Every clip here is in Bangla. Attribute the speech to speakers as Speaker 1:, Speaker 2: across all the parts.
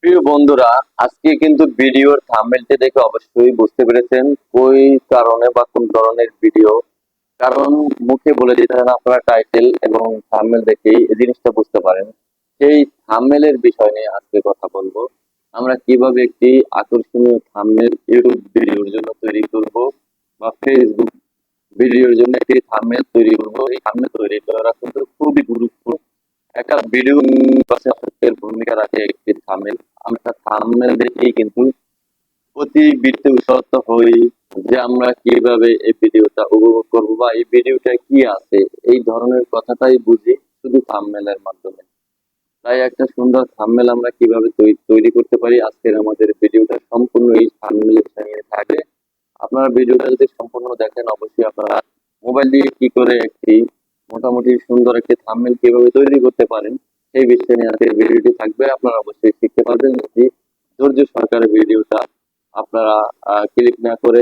Speaker 1: প্রিয় বন্ধুরা, আজকে কিন্তু ভিডিওর থাম্বনেলটি দেখে অবশ্যই বুঝতে পেরেছেন কোন কারণে বা কোন ধরনের ভিডিও। কারণ মুখে বলে দিতেন, আপনারা টাইটেল এবং থাম্বনেল দেখেই এই জিনিসটা বুঝতে পারেন। সেই থাম্বনেলের বিষয় নিয়ে আজকে কথা বলবো। আমরা কিভাবে একটি আকর্ষণীয় থাম্বনেল ইউটিউব ভিডিওর জন্য তৈরি করব বা ফেসবুক ভিডিওর জন্য একটি থাম্বনেল তৈরি করব। এই থাম্বনেল তৈরি করা কিন্তু খুবই গুরুত্বপূর্ণ। একটা ভিডিও এর ভূমিকা রাখে একটি থাম্বনেল। আমরা থাম্বনেল দেখেই কিন্তু অতি বৃত্তে উৎসাহিত হই যে আমরা কিভাবে এই ভিডিওটা উপভোগ করব বা এই ভিডিওটা কি আছে, এই ধরনের কথাটাই বুঝি শুধু থাম্বনেলের মাধ্যমে। তাই একটা সুন্দর থাম্বনেল আমরা কিভাবে তৈরি করতে পারি, আজকের আমাদের ভিডিওটা সম্পূর্ণ এই থাম্বনেলের নিয়ে থাকে। আপনারা ভিডিওটা যদি সম্পূর্ণ দেখেন, অবশ্যই আপনারা মোবাইল দিয়ে কি করে একটি মোটামুটি সুন্দর একটি থাম্বনেল কিভাবে তৈরি করতে পারেন সেই বিষয় নিয়ে আজকের ভিডিওটি থাকবে। আপনারা অবশ্যই শিখতে পারবেন যদি ধৈর্য সহকারে ভিডিওটা আপনারা ক্লিক না করে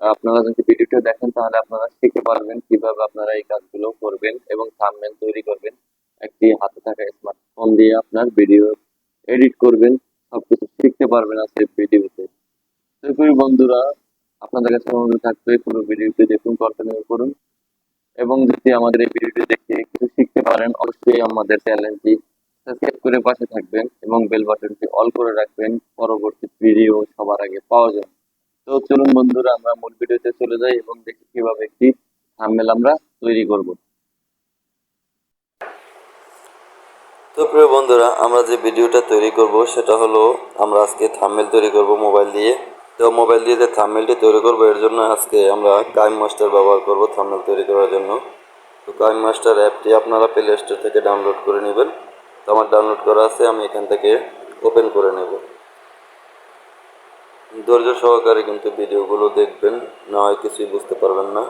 Speaker 1: আপনারা যদি ভিডিওটা দেখেন, তাহলে আপনারা শিখতে পারবেন কিভাবে আপনারা এই কাজগুলো করবেন এবং থাম্বনেল তৈরি করবেন। একটি হাতে থাকা স্মার্টফোন দিয়ে আপনার ভিডিও এডিট করবেন, সবকিছু শিখতে পারবেন আজকের ভিডিওতে। তো প্রিয় বন্ধুরা, আপনাদের কাছে অনুরোধ থাকবে পুরো ভিডিওটি দেখুন, কন্টিনিউ করুন এবং যদি আমাদের এই ভিডিওটি দেখে কিছু শিখতে পারেন, অবশ্যই আমাদের চ্যানেলটি সাবস্ক্রাইব করে পাশে থাকবেন এবং বেল বাটনটি অল করে রাখবেন পরবর্তী ভিডিও সবার আগে পাওয়ার জন্য। তো চলুন বন্ধুরা, আমরা মূল ভিডিওতে চলে যাই এবং দেখি কিভাবে একটি থাম্বনেল আমরা তৈরি করব।
Speaker 2: তো প্রিয় বন্ধুরা, আমরা যে ভিডিওটা তৈরি করব সেটা হলো আমরা আজকে থাম্বনেল তৈরি করব মোবাইল দিয়ে। তো মোবাইল দিয়ে যে থাম্বনেলটি তৈরি করব এর জন্য আজকে আমরা কাইম মাস্টার ব্যবহার করব থাম্বনেল তৈরি করার জন্য। তো কাইম মাস্টার অ্যাপটি আপনারা প্লে স্টোর থেকে ডাউনলোড করে নেবেন। তো আমার ডাউনলোড করা আছে, আমি এখান থেকে ওপেন করে নেব। ধৈর্য সহকারে কিন্তু ভিডিওগুলো দেখবেন, না হয় কিছুই বুঝতে পারবেন না।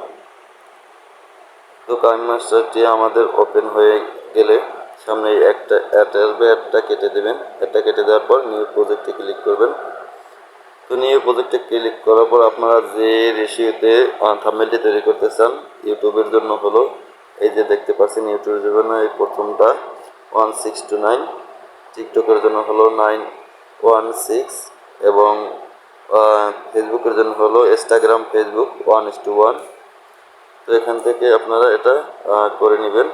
Speaker 2: তো কাইম মাস্টারটি আমাদের ওপেন হয়ে গেলে সামনে একটা অ্যাড আসবে, অ্যাডটা কেটে দেবেন। অ্যাডটা কেটে দেওয়ার পর নিউ প্রজেক্টে ক্লিক করবেন। তো নিউ প্রজেক্টে ক্লিক করার পর আপনারা যে রেশিওতে থাম্বনেলটি তৈরি করতে চান, ইউটিউবের জন্য হলো এই যে দেখতে পাচ্ছেন, ইউটিউবের জন্য এই প্রথমটা 1:6:9, টিকটকের জন্য হলো 9:1:6 এবং ফেসবুকের জন্য হলো ইনস্টাগ্রাম ফেসবুক 1:1। তো এখান থেকে আপনারা এটা করে নেবেন।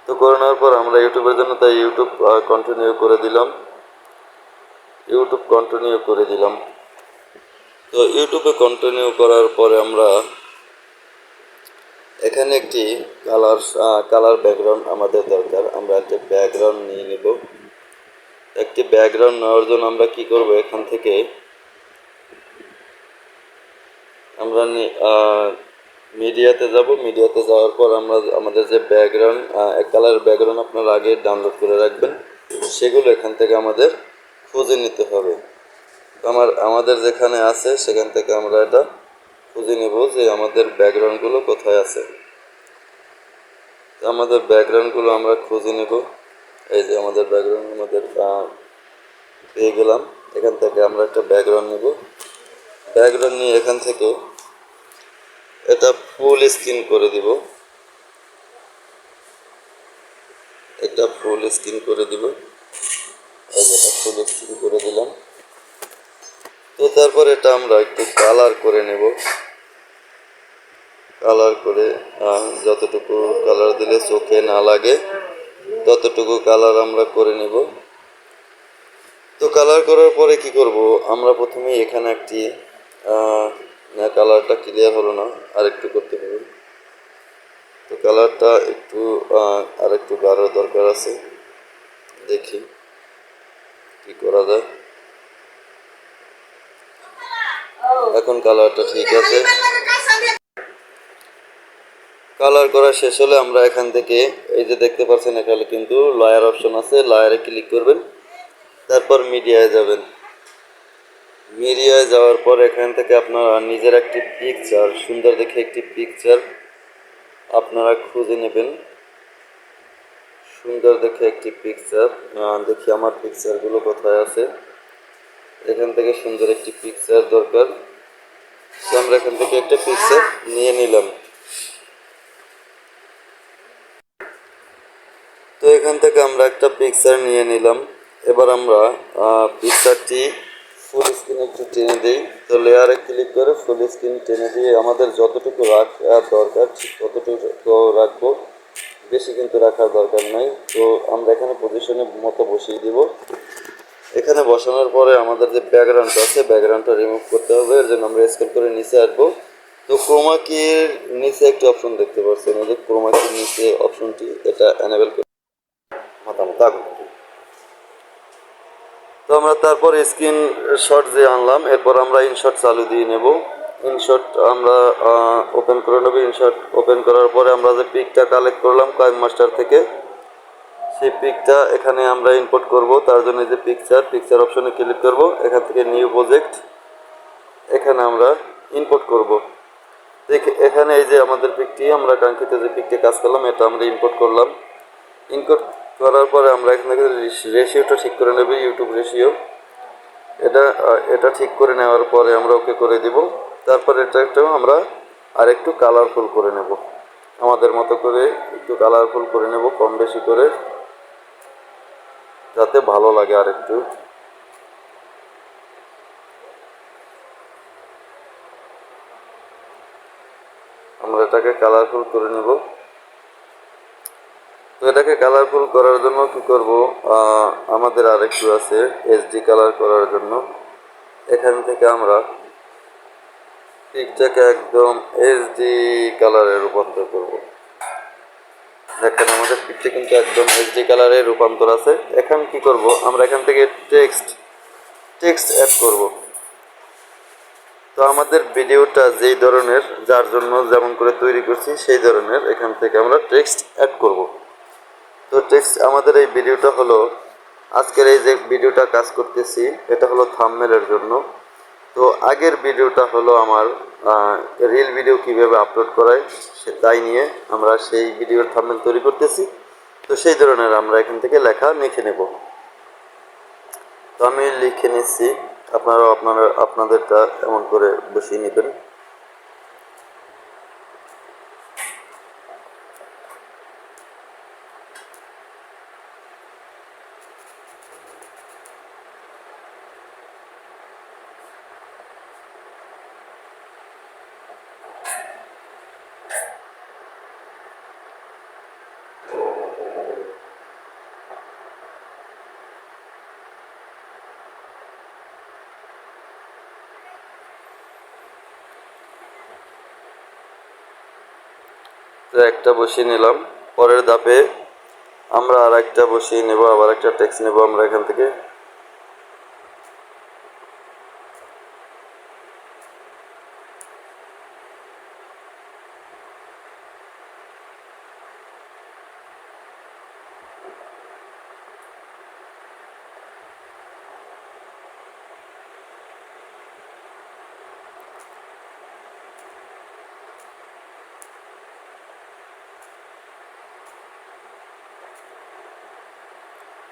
Speaker 2: তো করে নেওয়ার পর আমরা ইউটিউবের জন্য তাই ইউটিউব কন্টিনিউ করে দিলাম। তো ইউটিউবে কন্টিনিউ করার পরে আমরা এখানে একটি কালার ব্যাকগ্রাউন্ড আমাদের দরকার। আমরা একটা ব্যাকগ্রাউন্ড নিয়ে নেব। একটি ব্যাকগ্রাউন্ড নেওয়ার জন্য আমরা কি করব, এখান থেকে আমরা মিডিয়াতে যাব। মিডিয়াতে যাওয়ার পর আমরা আমাদের যে ব্যাকগ্রাউন্ড এক কালারের ব্যাকগ্রাউন্ড আপনারা আগে ডাউনলোড করে রাখবেন, সেগুলো এখান থেকে আমাদের খুঁজে নিতে হবে। আমাদের যেখানে আছে সেখান থেকে আমরা এটা খুঁজে নেব যে আমাদের ব্যাকগ্রাউন্ডগুলো কোথায় আছে। আমাদের ব্যাকগ্রাউন্ডগুলো আমরা খুঁজে নেব। এই যে আমাদের ব্যাকগ্রাউন্ড আমাদের পেয়ে গেলাম। এখান থেকে আমরা একটা ব্যাকগ্রাউন্ড নেব। ব্যাকগ্রাউন্ড নিয়ে এখান থেকে এটা ফুল স্ক্রিন করে দিব। এটা ফুল স্ক্রিন করে দিব। এই যে এটা ফুল স্ক্রিন করে দিলাম। তো তারপর এটা আমরা একটু কালার করে নেব। কালার করে যতটুকু কালার দিলে চোখে না লাগে ততটুকু কালার আমরা করে নেব। তো কালার করার পরে কি করব, আমরা প্রথমে এখানে একটি না, কালারটা ক্লিয়ার হলো না, আর একটু করতে হবে। তো কালারটা একটু আর একটু গাঢ় দরকার আছে, দেখি কি করা যায়। এখন কালারটা ঠিক আছে। কালার করা শেষ হলে আমরা এখান থেকে এই যে দেখতে পাচ্ছেন, এখানে কিন্তু লেয়ার অপশন আছে, লেয়ারে ক্লিক করবেন। তারপর মিডিয়ায় যাবেন। মিডিয়ায় যাওয়ার পর এখান থেকে আপনারা নিজের একটি পিকচার, সুন্দর দেখে একটি পিকচার আপনারা খুঁজে নেবেন। সুন্দর দেখে একটি পিকচার, দেখি আমার পিকচারগুলো কোথায় আছে। এখান থেকে সুন্দর একটি পিকচার দরকার। তো আমরা এখান থেকে একটা পিকচার নিয়ে নিলাম। তো এখান থেকে আমরা একটা পিকচার নিয়ে নিলাম। এবার আমরা পিকচারটি ফুল স্ক্রিন একটু টেনে দিই। তো লেয়ারে ক্লিক করে ফুল স্ক্রিন টেনে দিয়ে আমাদের যতটুকু রাখার দরকার ঠিক ততটুকু রাখবো, বেশি কিন্তু রাখার দরকার নাই। তো আমরা এখানে পজিশনে মতো বসিয়ে দিব। এখানে বসানোর পরে আমাদের যে ব্যাকগ্রাউন্ডটা আছে ব্যাকগ্রাউন্ডটা রিমুভ করতে হবে, এর জন্য আমরা স্কেল করে নিচে আসবো। তো ক্রোমা কির নিচে একটি অপশন দেখতে পাচ্ছেন, এই যে ক্রোমা কির নিচে অপশনটি, এটা এনেবল করে মাথা আগুন। তো আমরা তারপর স্ক্রিন শট যে আনলাম, এরপর আমরা ইনশট চালু দিয়ে নেব। ইনশট আমরা ওপেন করে নেব। ইনশট ওপেন করার পরে আমরা যে পিকটা কালেক্ট করলাম কাইম মাস্টার থেকে, সেই পিকটা এখানে আমরা ইম্পোর্ট করব। তার জন্য যে পিকচার অপশনে ক্লিক করব, এখান থেকে নিউ প্রজেক্ট, এখানে আমরা ইম্পোর্ট করব। এখানে এই যে আমাদের পিকটি, আমরা কাঙ্ক্ষিত যে পিকটি কাজ করলাম এটা আমরা ইম্পোর্ট করলাম। ইম্পোর্ট করার পরে আমরা এখান থেকে রেশিওটা ঠিক করে নেব, ইউটিউব রেশিও। এটা ঠিক করে নেওয়ার পরে আমরা ওকে করে দিব। তারপর এটাকেও আমরা আর একটু কালারফুল করে নেব, আমাদের মতো করে একটু কালারফুল করে নেব, কম বেশি করে, যাতে ভালো লাগে আর একটু। আমরা এটাকে কালারফুল করে নেব। তো এটাকে কালারফুল করার জন্য কি করব, আমাদের আর একটু আছে এইচডি কালার করার জন্য। এখান থেকে আমরা পিকটাকে একদম এইচডি কালারে রূপান্তর করব। দেখেন আমাদের পিকটা কিন্তু একদম এইচডি কালারে রূপান্তর আছে। এখন কি করব, আমরা এখান থেকে টেক্সট অ্যাড করব। তো আমাদের ভিডিওটা যেই ধরনের, যার জন্য যেমন করে তৈরি করছি সেই ধরনের এখান থেকে আমরা টেক্সট অ্যাড করব। তো টেক্সট আমাদের এই ভিডিওটা হলো, আজকের এই যে ভিডিওটা কাজ করতেছি এটা হলো থাম্বনেলের জন্য। তো আগের ভিডিওটা হলো আমার রিল ভিডিও কিভাবে আপলোড করায় তাই নিয়ে আমরা সেই ভিডিওর থাম্বনেল তৈরি করতেছি। তো সেই ধরনের আমরা এখান থেকে লেখা লিখে নেব। তো আমি লিখে নিচ্ছি, আপনাদেরটা এমন করে বসিয়ে নেবেন। তো একটা বসিয়ে নিলাম। পরের ধাপে আমরা আর একটা বসিয়ে নেব, আবার একটা টেক্সট নেব আমরা এখান থেকে।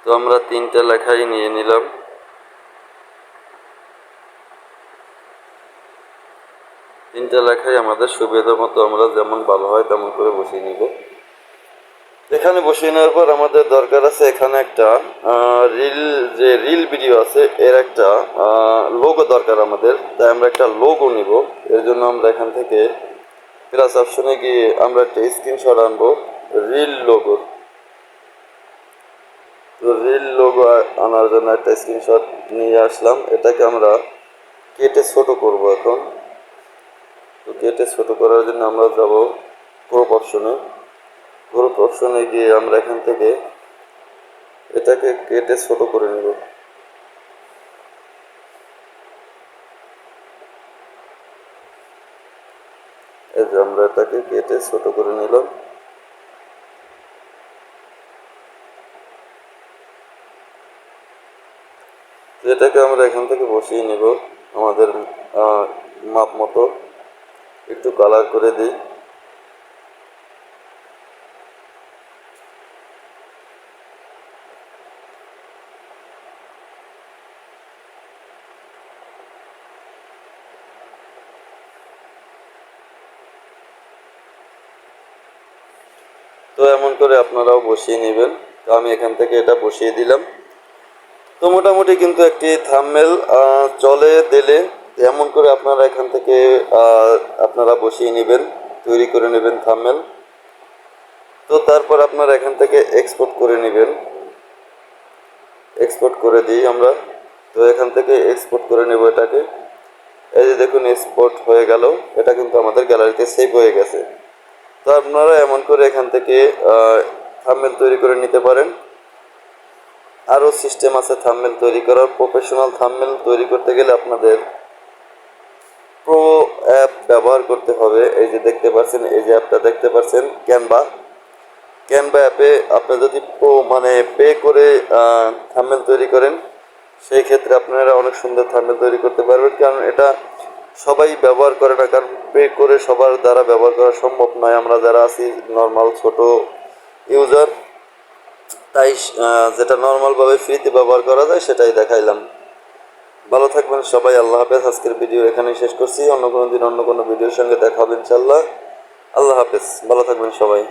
Speaker 2: তো আমরা তিনটা লেখাই নিয়ে নিলাম। তিনটা লেখাই আমাদের সুবিধা মতো আমরা যেমন ভালো হয় তেমন করে বসিয়ে নিব। এখানে বসিয়ে নেওয়ার পর আমাদের দরকার আছে এখানে একটা রিল ভিডিও আছে এর একটা লোগো দরকার আমাদের। তাই আমরা একটা লোগো নিব। এর জন্য আমরা এখান থেকে প্লাস অপশনে গিয়ে আমরা একটা স্ক্রিনশট আনবো রিল লোগো। তো রিল লোগো আনার জন্য একটা স্ক্রিনশট নিয়ে আসলাম। এটাকে আমরা কেটে ছোট করব এখন। তো কেটে ছোট করার জন্য আমরা যাব ক্রপ অপশনে। ক্রপ অপশনে গিয়ে আমরা এখান থেকে এটাকে কেটে ছোট করে নেব। এই যে আমরা এটাকে কেটে ছোট করে নিলাম। এটাকে আমরা এখান থেকে বসিয়ে নেব আমাদের মাপ মতো। একটু কালার করে দিই। তো এমন করে আপনারাও বসিয়ে নেবেন। তো আমি এখান থেকে এটা বসিয়ে দিলাম। তো মোটামুটি কিন্তু একটি থাম্বনেল চলে দিলে এমন করে আপনারা এখান থেকে আপনারা বসিয়ে নেবেন, তৈরি করে নেবেন থাম্বনেল। তো তারপর আপনারা এখান থেকে এক্সপোর্ট করে নেবেন, এক্সপোর্ট করে দিই আমরা। তো এখান থেকে এক্সপোর্ট করে নেব এটাকে। এই যে দেখুন এক্সপোর্ট হয়ে গেল, এটা কিন্তু আমাদের গ্যালারিতে সেভ হয়ে গেছে। তো আপনারা এমন করে এখান থেকে থাম্বনেল তৈরি করে নিতে পারেন। আরও সিস্টেম আছে থাম্বনেল তৈরি করার। প্রফেশনাল থাম্বনেল তৈরি করতে গেলে আপনাদের প্রো অ্যাপ ব্যবহার করতে হবে। এই যে দেখতে পাচ্ছেন, এই যে অ্যাপটা দেখতে পাচ্ছেন, ক্যানভা। ক্যানভা অ্যাপে আপনি যদি পে করে থাম্বনেল তৈরি করেন, সেই ক্ষেত্রে আপনারা অনেক সুন্দর থাম্বনেল তৈরি করতে পারবেন। কারণ এটা সবাই ব্যবহার করে না, কারণ পে করে সবার দ্বারা ব্যবহার করা সম্ভব নয়। আমরা যারা আছি নর্মাল ছোট ইউজার, তাই যেটা নর্মালভাবে ফ্রিতে ব্যবহার করা যায় সেটাই দেখাইলাম। ভালো থাকবেন সবাই, আল্লাহ হাফেজ। আজকের ভিডিও এখানেই শেষ করছি। অন্য কোনো দিন অন্য কোনো ভিডিওর সঙ্গে দেখা হবে ইনশাল্লাহ। আল্লাহ হাফেজ, ভালো থাকবেন সবাই।